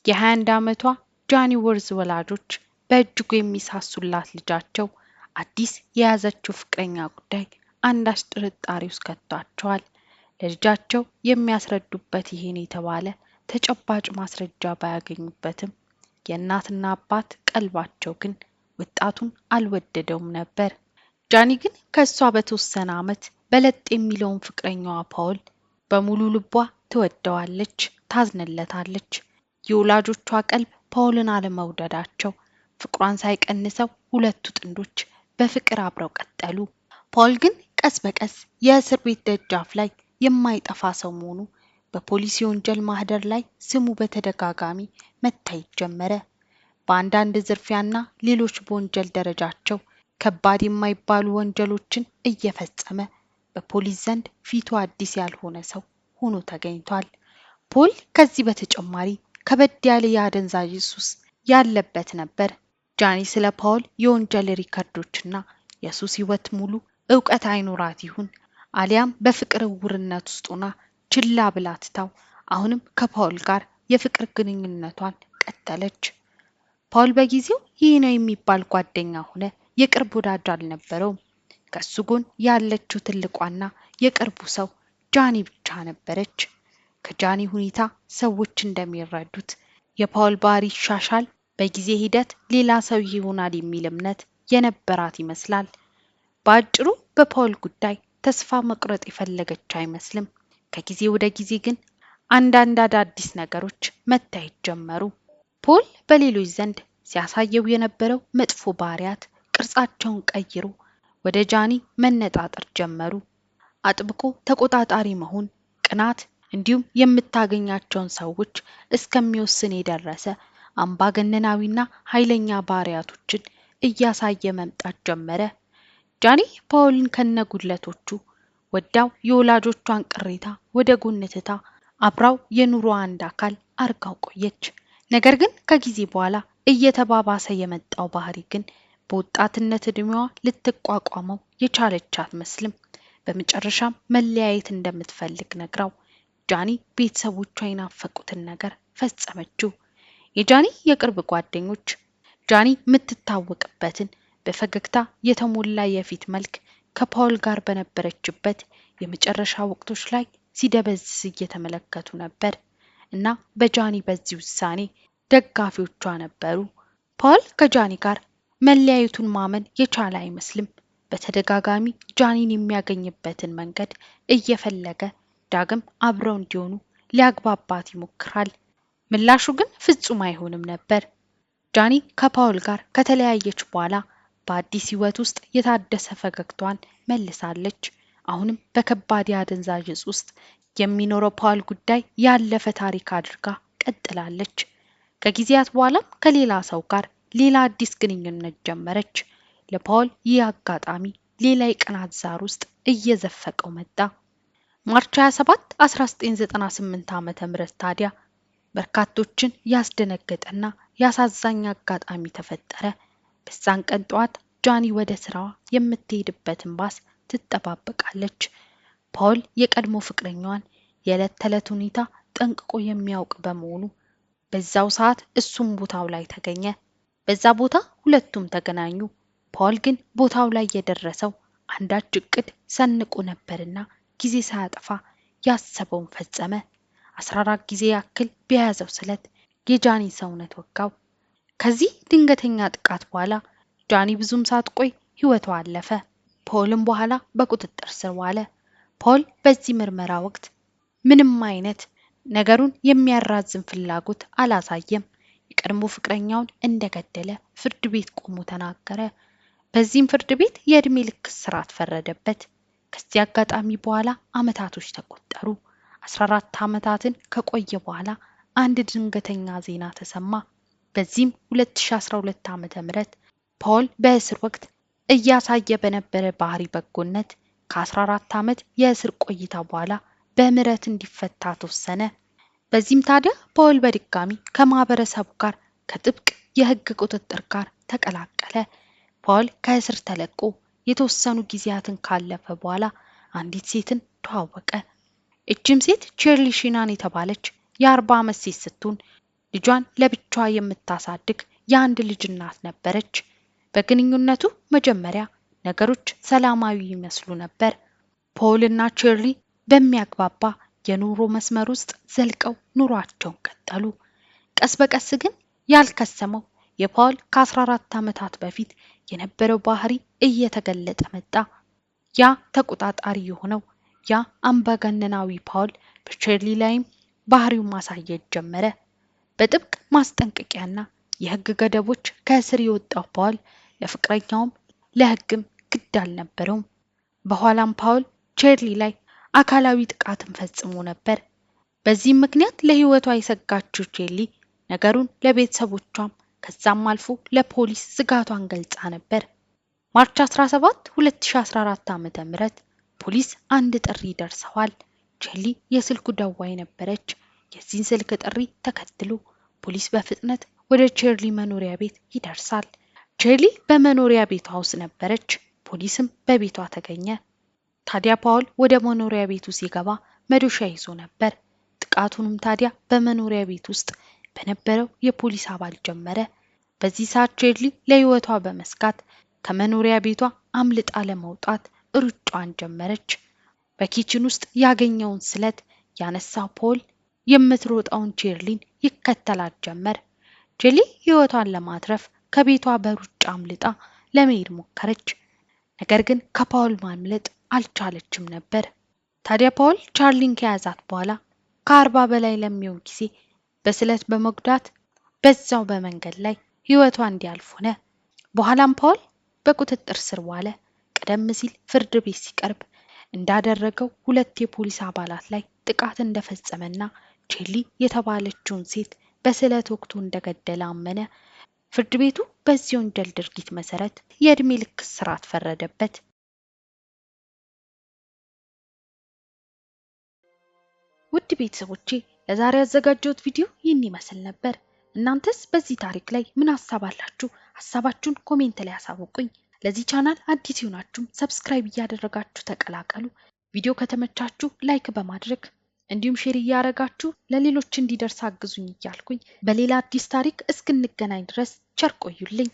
የ21 ዓመቷ ጃኒ ወርዝ ወላጆች በእጅጉ የሚሳሱላት ልጃቸው አዲስ የያዘችው ፍቅረኛ ጉዳይ አንዳች ጥርጣሬ ውስጥ ከቷቸዋል። ለልጃቸው የሚያስረዱበት ይሄን የተባለ ተጨባጭ ማስረጃ ባያገኙበትም የእናትና አባት ቀልባቸው ግን ወጣቱን አልወደደውም ነበር። ጃኒ ግን ከሷ በተወሰነ ዓመት በለጥ የሚለውን ፍቅረኛዋ ፓውል በሙሉ ልቧ ትወደዋለች፣ ታዝንለታለች። የወላጆቿ ቀልብ ፓውልን አለመውደዳቸው ፍቅሯን ሳይቀንሰው ሁለቱ ጥንዶች በፍቅር አብረው ቀጠሉ። ፓውል ግን ቀስ በቀስ የእስር ቤት ደጃፍ ላይ የማይጠፋ ሰው መሆኑ በፖሊስ የወንጀል ማህደር ላይ ስሙ በተደጋጋሚ መታየት ጀመረ። በአንዳንድ ዝርፊያና ሌሎች በወንጀል ደረጃቸው ከባድ የማይባሉ ወንጀሎችን እየፈጸመ በፖሊስ ዘንድ ፊቱ አዲስ ያልሆነ ሰው ሆኖ ተገኝቷል። ፖል ከዚህ በተጨማሪ ከበድ ያለ የአደንዛዥ ሱስ ያለበት ነበር። ጃኒ ስለ ፓውል የወንጀል ሪከርዶችና የሱስ ህይወት ሙሉ ዕውቀት አይኖራት ይሁን አሊያም በፍቅር እውርነት ውስጥ ሆና ችላ ብላ ትታው አሁንም ከፓውል ጋር የፍቅር ግንኙነቷን ቀጠለች። ፓውል በጊዜው ይህ ነው የሚባል ጓደኛ ሆነ የቅርብ ወዳጅ አልነበረውም። ከሱ ጎን ያለችው ትልቋና የቅርቡ ሰው ጃኒ ብቻ ነበረች። ከጃኒ ሁኔታ ሰዎች እንደሚረዱት የፓውል ባህሪ ይሻሻል፣ በጊዜ ሂደት ሌላ ሰው ይሆናል የሚል እምነት የነበራት ይመስላል። በአጭሩ በፓውል ጉዳይ ተስፋ መቁረጥ የፈለገች አይመስልም። ከጊዜ ወደ ጊዜ ግን አንዳንድ አዳዲስ ነገሮች መታየት ጀመሩ። ፖል በሌሎች ዘንድ ሲያሳየው የነበረው መጥፎ ባህሪያት ቅርጻቸውን ቀይሮ ወደ ጃኒ መነጣጠር ጀመሩ። አጥብቆ ተቆጣጣሪ መሆን፣ ቅናት እንዲሁም የምታገኛቸውን ሰዎች እስከሚወስን የደረሰ አምባገነናዊና ኃይለኛ ባህሪያቶችን እያሳየ መምጣት ጀመረ። ጃኒ ፓውልን ከነጉድለቶቹ ወዳው የወላጆቿን ቅሬታ ወደ ጎን ትታ አብራው የኑሮ አንድ አካል አርጋው ቆየች። ነገር ግን ከጊዜ በኋላ እየተባባሰ የመጣው ባህሪ ግን በወጣትነት እድሜዋ ልትቋቋመው የቻለች አትመስልም። በመጨረሻም መለያየት እንደምትፈልግ ነግራው ጃኒ ቤተሰቦቿ የናፈቁትን ነገር ፈጸመችው። የጃኒ የቅርብ ጓደኞች ጃኒ የምትታወቅበትን በፈገግታ የተሞላ የፊት መልክ ከፓውል ጋር በነበረችበት የመጨረሻ ወቅቶች ላይ ሲደበዝዝ እየተመለከቱ ነበር እና በጃኒ በዚህ ውሳኔ ደጋፊዎቿ ነበሩ። ፓውል ከጃኒ ጋር መለያየቱን ማመን የቻለ አይመስልም። በተደጋጋሚ ጃኒን የሚያገኝበትን መንገድ እየፈለገ ዳግም አብረው እንዲሆኑ ሊያግባባት ይሞክራል። ምላሹ ግን ፍጹም አይሆንም ነበር። ጃኒ ከፓውል ጋር ከተለያየች በኋላ በአዲስ ህይወት ውስጥ የታደሰ ፈገግታዋን መልሳለች። አሁንም በከባድ የአደንዛዥ እጽ ውስጥ የሚኖረው ፓውል ጉዳይ ያለፈ ታሪክ አድርጋ ቀጥላለች። ከጊዜያት በኋላም ከሌላ ሰው ጋር ሌላ አዲስ ግንኙነት ጀመረች። ለፓውል ይህ አጋጣሚ ሌላ የቅናት ዛር ውስጥ እየዘፈቀው መጣ። ማርች 27 1998 ዓ.ም ታዲያ በርካቶችን ያስደነገጠና ያሳዛኝ አጋጣሚ ተፈጠረ። በዛን ቀን ጠዋት ጃኒ ወደ ስራዋ የምትሄድበትን ባስ ትጠባበቃለች። ፓውል የቀድሞ ፍቅረኛዋን የዕለት ተዕለት ሁኔታ ጠንቅቆ የሚያውቅ በመሆኑ በዛው ሰዓት እሱም ቦታው ላይ ተገኘ። በዛ ቦታ ሁለቱም ተገናኙ። ፓውል ግን ቦታው ላይ የደረሰው አንዳች እቅድ ሰንቆ ነበርና ጊዜ ሳያጠፋ ያሰበውን ፈጸመ። 14 ጊዜ ያክል በያዘው ስለት የጃኒ ሰውነት ወጋው። ከዚህ ድንገተኛ ጥቃት በኋላ ጃኒ ብዙም ሳትቆይ ህይወቷ አለፈ። ፓውልም በኋላ በቁጥጥር ስር ዋለ። ፓውል በዚህ ምርመራ ወቅት ምንም አይነት ነገሩን የሚያራዝም ፍላጎት አላሳየም። የቀድሞ ፍቅረኛውን እንደገደለ ፍርድ ቤት ቆሞ ተናገረ። በዚህም ፍርድ ቤት የእድሜ ልክ እስራት ፈረደበት። ከዚህ አጋጣሚ በኋላ አመታቶች ተቆጠሩ። 14 አመታትን ከቆየ በኋላ አንድ ድንገተኛ ዜና ተሰማ። በዚህም 2012 ዓ.ም ፓውል በእስር ወቅት እያሳየ በነበረ ባህሪ በጎነት ከ14 አመት የእስር ቆይታ በኋላ በምህረት እንዲፈታ ተወሰነ። በዚህም ታዲያ ፓውል በድጋሚ ከማህበረሰቡ ጋር ከጥብቅ የህግ ቁጥጥር ጋር ተቀላቀለ። ፓውል ከእስር ተለቆ የተወሰኑ ጊዜያትን ካለፈ በኋላ አንዲት ሴትን ተዋወቀ። እችም ሴት ቼርሊ ሺናን የተባለች የ40 አመት ሴት ስትሆን ልጇን ለብቻዋ የምታሳድግ የአንድ ልጅ እናት ነበረች። በግንኙነቱ መጀመሪያ ነገሮች ሰላማዊ ይመስሉ ነበር። ፖል እና ቼርሊ በሚያግባባ የኑሮ መስመር ውስጥ ዘልቀው ኑሯቸውን ቀጠሉ። ቀስ በቀስ ግን ያልከሰመው የፖል ከ14 ዓመታት በፊት የነበረው ባህሪ እየተገለጠ መጣ። ያ ተቆጣጣሪ የሆነው ያ አምባገነናዊ ፖል በቼርሊ ላይም ባህሪውን ማሳየት ጀመረ። በጥብቅ ማስጠንቀቂያና የሕግ ገደቦች ከእስር የወጣው ፖል ለፍቅረኛውም ለሕግም ግድ አልነበረውም። በኋላም ፖል ቼርሊ ላይ አካላዊ ጥቃትን ፈጽሞ ነበር። በዚህም ምክንያት ለሕይወቷ የሰጋችው ቼርሊ ነገሩን ለቤተሰቦቿም ከዛም አልፎ ለፖሊስ ስጋቷን ገልጻ ነበር። ማርች 17 2014 ዓ.ም ፖሊስ አንድ ጥሪ ደርሰዋል። ቼርሊ የስልኩ ደዋይ ነበረች። የዚህን ስልክ ጥሪ ተከትሎ ፖሊስ በፍጥነት ወደ ቼርሊ መኖሪያ ቤት ይደርሳል። ቼርሊ በመኖሪያ ቤቷ ውስጥ ነበረች። ፖሊስም በቤቷ ተገኘ። ታዲያ ፖል ወደ መኖሪያ ቤቱ ሲገባ መዶሻ ይዞ ነበር። ጥቃቱንም ታዲያ በመኖሪያ ቤት ውስጥ በነበረው የፖሊስ አባል ጀመረ። በዚህ ሰዓት ቼርሊ ለሕይወቷ በመስጋት ከመኖሪያ ቤቷ አምልጣ ለመውጣት ሩጫዋን ጀመረች። በኪችን ውስጥ ያገኘውን ስለት ያነሳው ፖል የምትሮጠውን ቼርሊን ይከተላት ጀመር። ቼርሊ ሕይወቷን ለማትረፍ ከቤቷ በሩጫ አምልጣ ለመሄድ ሞከረች። ነገር ግን ከፖል ማምለጥ አልቻለችም ነበር። ታዲያ ፖል ቻርሊን ከያዛት በኋላ ከ40 በላይ ለሚሆን ጊዜ በስለት በመጉዳት በዛው በመንገድ ላይ ሕይወቷ እንዲያልፍ ሆነ። በኋላም ፖል በቁጥጥር ስር ዋለ። ቀደም ሲል ፍርድ ቤት ሲቀርብ እንዳደረገው 2 የፖሊስ አባላት ላይ ጥቃት እንደፈጸመና ቼርሊ የተባለችውን ሴት በስለት ወቅቱ እንደገደለ አመነ። ፍርድ ቤቱ በዚህ ወንጀል ድርጊት መሰረት የዕድሜ ልክ እስራት ፈረደበት። ውድ ቤተሰቦቼ ለዛሬ ያዘጋጀሁት ቪዲዮ ይህን ይመስል ነበር። እናንተስ በዚህ ታሪክ ላይ ምን ሐሳብ አላችሁ? ሐሳባችሁን ኮሜንት ላይ አሳውቁኝ። ለዚህ ቻናል አዲስ ይሆናችሁ ሰብስክራይብ እያደረጋችሁ ተቀላቀሉ። ቪዲዮ ከተመቻችሁ ላይክ በማድረግ እንዲሁም ሼር እያደረጋችሁ ለሌሎች እንዲደርስ አግዙኝ እያልኩኝ በሌላ አዲስ ታሪክ እስክንገናኝ ድረስ ቸር ቆዩልኝ።